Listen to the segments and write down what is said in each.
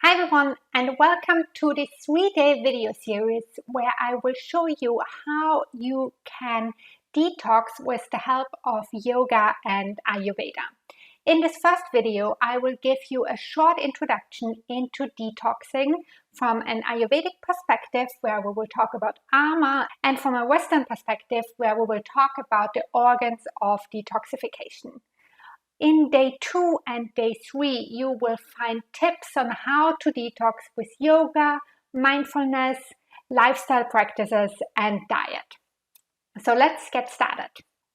Hi everyone, and welcome to this 3-day video series where I will show you how you can detox with the help of yoga and Ayurveda. In this first video, I will give you a short introduction into detoxing from an Ayurvedic perspective where we will talk about ama, and from a Western perspective where we will talk about the organs of detoxification. In day 2 and day 3, you will find tips on how to detox with yoga, mindfulness, lifestyle practices, and diet. So let's get started.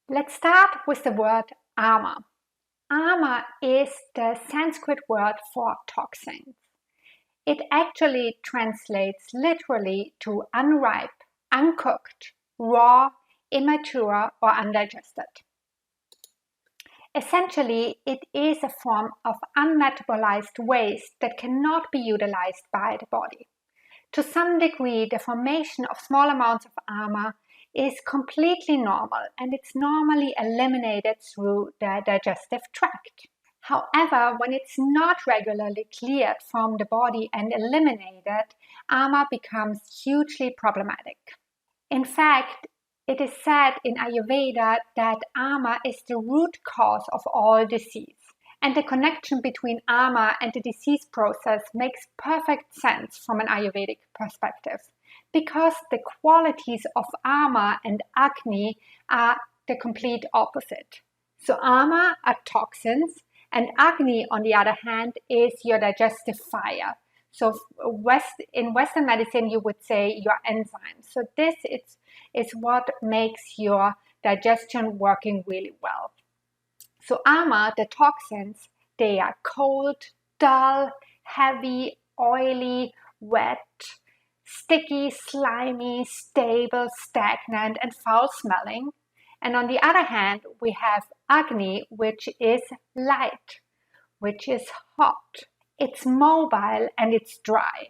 Let's start with the word ama. Ama is the Sanskrit word for toxins. It actually translates literally to unripe, uncooked, raw, immature, or undigested. Essentially, it is a form of unmetabolized waste that cannot be utilized by the body. To some degree, the formation of small amounts of ama is completely normal, and it's normally eliminated through the digestive tract. However, when it's not regularly cleared from the body and eliminated, ama becomes hugely problematic. In fact, it is said in Ayurveda that ama is the root cause of all disease. And the connection between ama and the disease process makes perfect sense from an Ayurvedic perspective, because the qualities of ama and agni are the complete opposite. So ama are toxins, and agni, on the other hand, is your digestive fire. So in Western medicine, you would say your enzymes. So this is what makes your digestion working really well. So ama, the toxins, they are cold, dull, heavy, oily, wet, sticky, slimy, stable, stagnant, and foul smelling. And on the other hand, we have agni, which is light, which is hot. It's mobile and it's dry.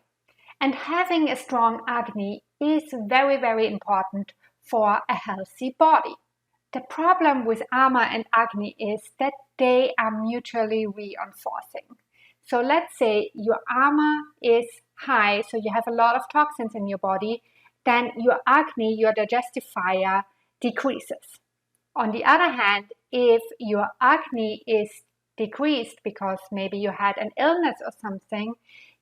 And having a strong agni is very, very important for a healthy body. The problem with ama and agni is that they are mutually reinforcing. So let's say your ama is high, so you have a lot of toxins in your body, then your agni, your digestive fire, decreases. On the other hand, if your agni is decreased because maybe you had an illness or something,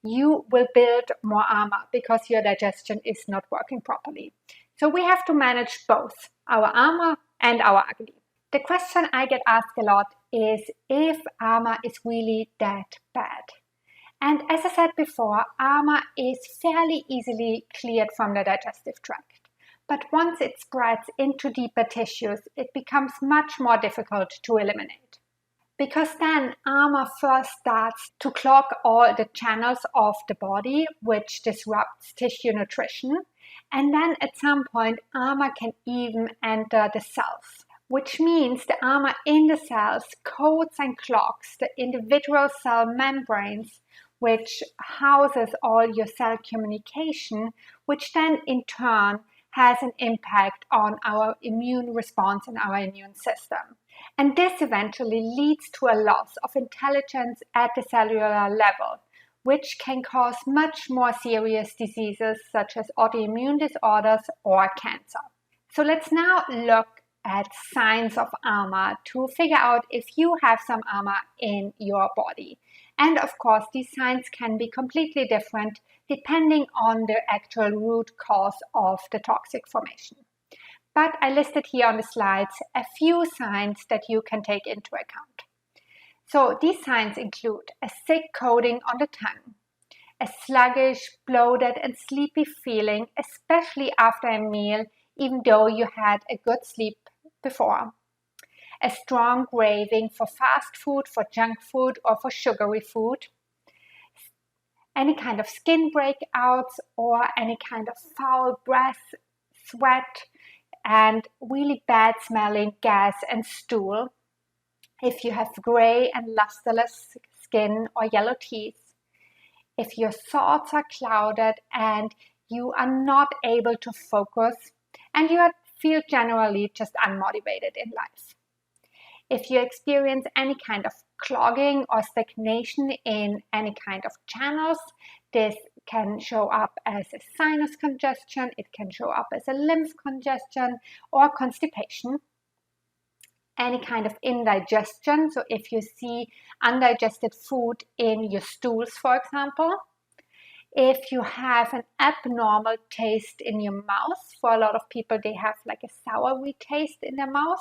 you will build more ama because your digestion is not working properly. So we have to manage both our ama and our agni. The question I get asked a lot is if ama is really that bad. And as I said before, ama is fairly easily cleared from the digestive tract. But once it spreads into deeper tissues, it becomes much more difficult to eliminate. Because then ama first starts to clog all the channels of the body, which disrupts tissue nutrition. And then at some point, ama can even enter the cells, which means the ama in the cells coats and clogs the individual cell membranes, which houses all your cell communication, which then in turn has an impact on our immune response and our immune system. And this eventually leads to a loss of intelligence at the cellular level, which can cause much more serious diseases such as autoimmune disorders or cancer. So let's now look at signs of ama to figure out if you have some ama in your body. And of course, these signs can be completely different depending on the actual root cause of the toxic formation. But I listed here on the slides a few signs that you can take into account. So these signs include a thick coating on the tongue, a sluggish, bloated, and sleepy feeling, especially after a meal, even though you had a good sleep before, a strong craving for fast food, for junk food, or for sugary food, any kind of skin breakouts, or any kind of foul breath, sweat, and really bad smelling gas and stool. If you have gray and lusterless skin or yellow teeth, if your thoughts are clouded and you are not able to focus, and you feel generally just unmotivated in life. If you experience any kind of clogging or stagnation in any kind of channels. This can show up as a sinus congestion, it can show up as a lymph congestion or constipation. Any kind of indigestion, so if you see undigested food in your stools, for example. If you have an abnormal taste in your mouth, for a lot of people they have like a soury taste in their mouth,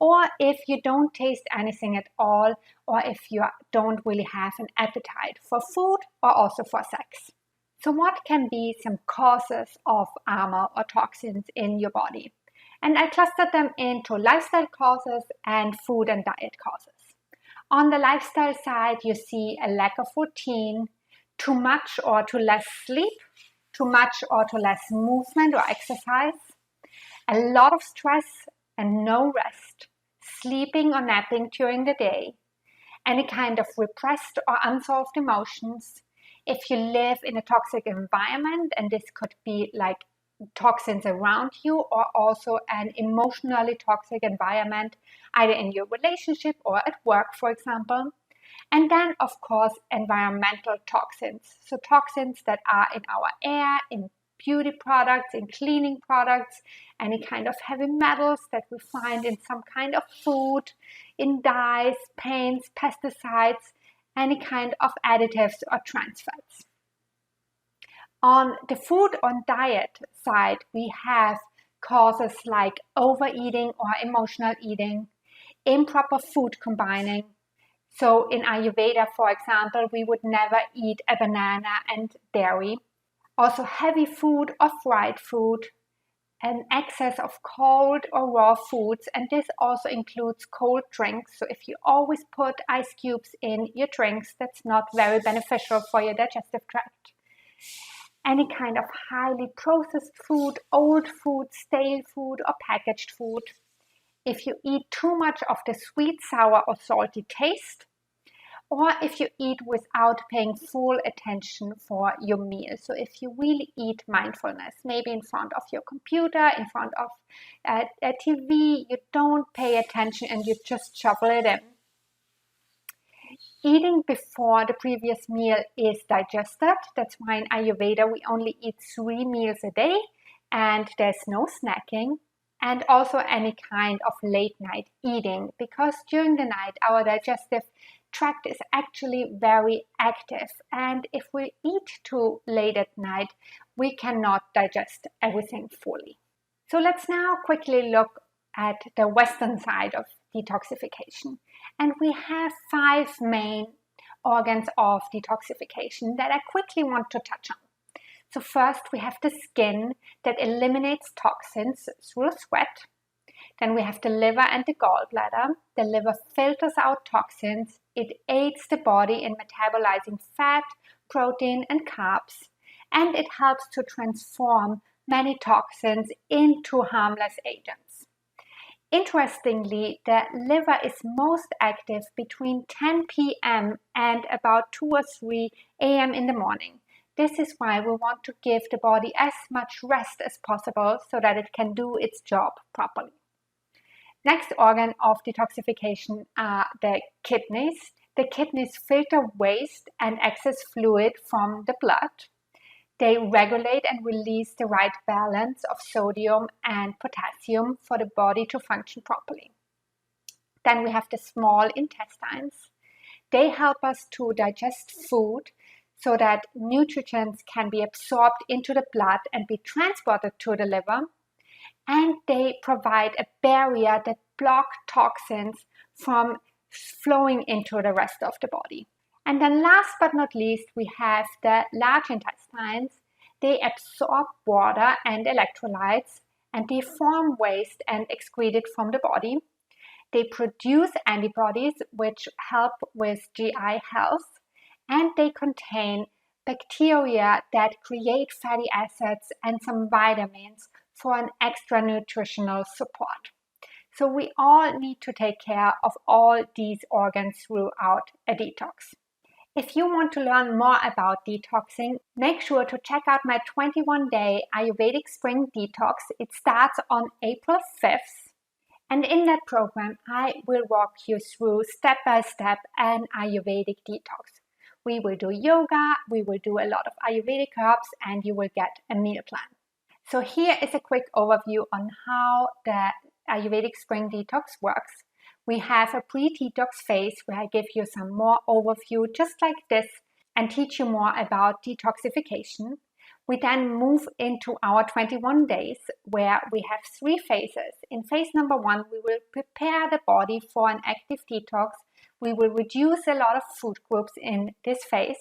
or if you don't taste anything at all, or if you don't really have an appetite for food or also for sex. So what can be some causes of AMA or toxins in your body? And I clustered them into lifestyle causes and food and diet causes. On the lifestyle side, you see a lack of routine, too much or too less sleep, too much or too less movement or exercise, a lot of stress and no rest, sleeping or napping during the day, any kind of repressed or unsolved emotions. If you live in a toxic environment, and this could be like toxins around you or also an emotionally toxic environment, either in your relationship or at work, for example. And then, of course, environmental toxins. So toxins that are in our air, in beauty products, in cleaning products, any kind of heavy metals that we find in some kind of food, in dyes, paints, pesticides, any kind of additives or trans fats. On the food and diet side, we have causes like overeating or emotional eating, improper food combining. So in Ayurveda, for example, we would never eat a banana and dairy. Also heavy food or fried food, an excess of cold or raw foods, and this also includes cold drinks. So if you always put ice cubes in your drinks, that's not very beneficial for your digestive tract. Any kind of highly processed food, old food, stale food, or packaged food. If you eat too much of the sweet, sour, or salty taste, or if you eat without paying full attention for your meal. So if you really eat mindfulness, maybe in front of your computer, in front of a TV, you don't pay attention and you just shovel it in. Eating before the previous meal is digested. That's why in Ayurveda we only eat 3 meals a day and there's no snacking. And also any kind of late night eating, because during the night our digestive tract is actually very active, and if we eat too late at night we cannot digest everything fully. So let's now quickly look at the Western side of detoxification, and we have 5 main organs of detoxification that I quickly want to touch on. So first we have the skin that eliminates toxins through sweat. Then we have the liver and the gallbladder. The liver filters out toxins. It aids the body in metabolizing fat, protein, and carbs. And it helps to transform many toxins into harmless agents. Interestingly, the liver is most active between 10 p.m. and about 2 or 3 a.m. in the morning. This is why we want to give the body as much rest as possible so that it can do its job properly. Next organ of detoxification are the kidneys. The kidneys filter waste and excess fluid from the blood. They regulate and release the right balance of sodium and potassium for the body to function properly. Then we have the small intestines. They help us to digest food so that nutrients can be absorbed into the blood and be transported to the liver. And they provide a barrier that blocks toxins from flowing into the rest of the body. And then last but not least, we have the large intestines. They absorb water and electrolytes, and they form waste and excrete it from the body. They produce antibodies which help with GI health, and they contain bacteria that create fatty acids and some vitamins for an extra nutritional support. So we all need to take care of all these organs throughout a detox. If you want to learn more about detoxing, make sure to check out my 21-day Ayurvedic Spring Detox. It starts on April 5th. And in that program, I will walk you through step by step an Ayurvedic detox. We will do yoga, we will do a lot of Ayurvedic herbs, and you will get a meal plan. So here is a quick overview on how the Ayurvedic spring detox works. We have a pre-detox phase where I give you some more overview just like this and teach you more about detoxification. We then move into our 21 days where we have 3 phases. In phase number 1, we will prepare the body for an active detox. We will reduce a lot of food groups in this phase.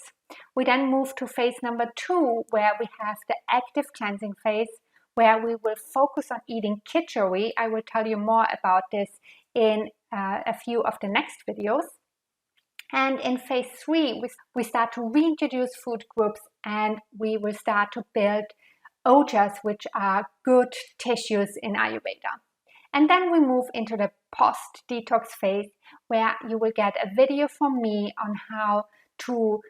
We then move to phase number 2, where we have the active cleansing phase, where we will focus on eating khichdi. I will tell you more about this in a few of the next videos. And in phase 3, we start to reintroduce food groups and we will start to build ojas, which are good tissues in Ayurveda. And then we move into the post-detox phase, where you will get a video from me on how to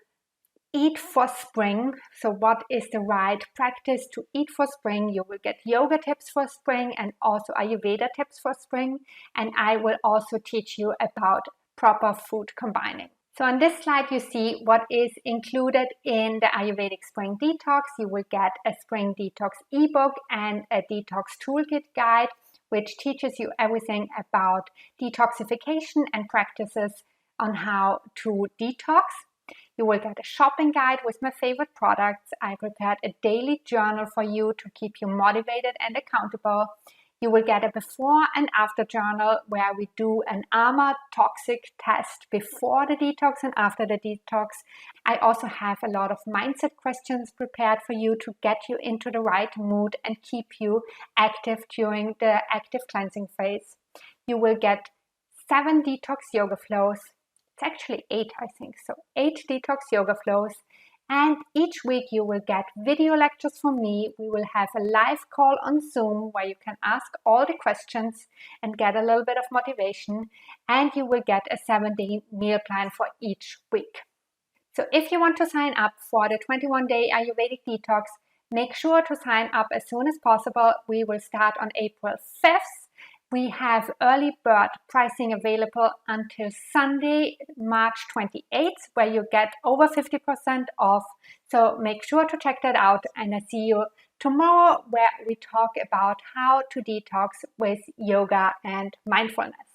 eat for spring. So what is the right practice to eat for spring? You will get yoga tips for spring and also Ayurveda tips for spring. And I will also teach you about proper food combining. So on this slide, you see what is included in the Ayurvedic Spring Detox. You will get a Spring Detox ebook and a detox toolkit guide, which teaches you everything about detoxification and practices on how to detox. You will get a shopping guide with my favorite products. I prepared a daily journal for you to keep you motivated and accountable. You will get a before and after journal where we do an AMA toxic test before the detox and after the detox. I also have a lot of mindset questions prepared for you to get you into the right mood and keep you active during the active cleansing phase. You will get 7 detox yoga flows. It's actually 8, I think. So 8 detox yoga flows. And each week you will get video lectures from me. We will have a live call on Zoom where you can ask all the questions and get a little bit of motivation. And you will get a 7-day meal plan for each week. So if you want to sign up for the 21-day Ayurvedic detox, make sure to sign up as soon as possible. We will start on April 5th. We have early bird pricing available until Sunday, March 28th, where you get over 50% off. So make sure to check that out, and I see you tomorrow where we talk about how to detox with yoga and mindfulness.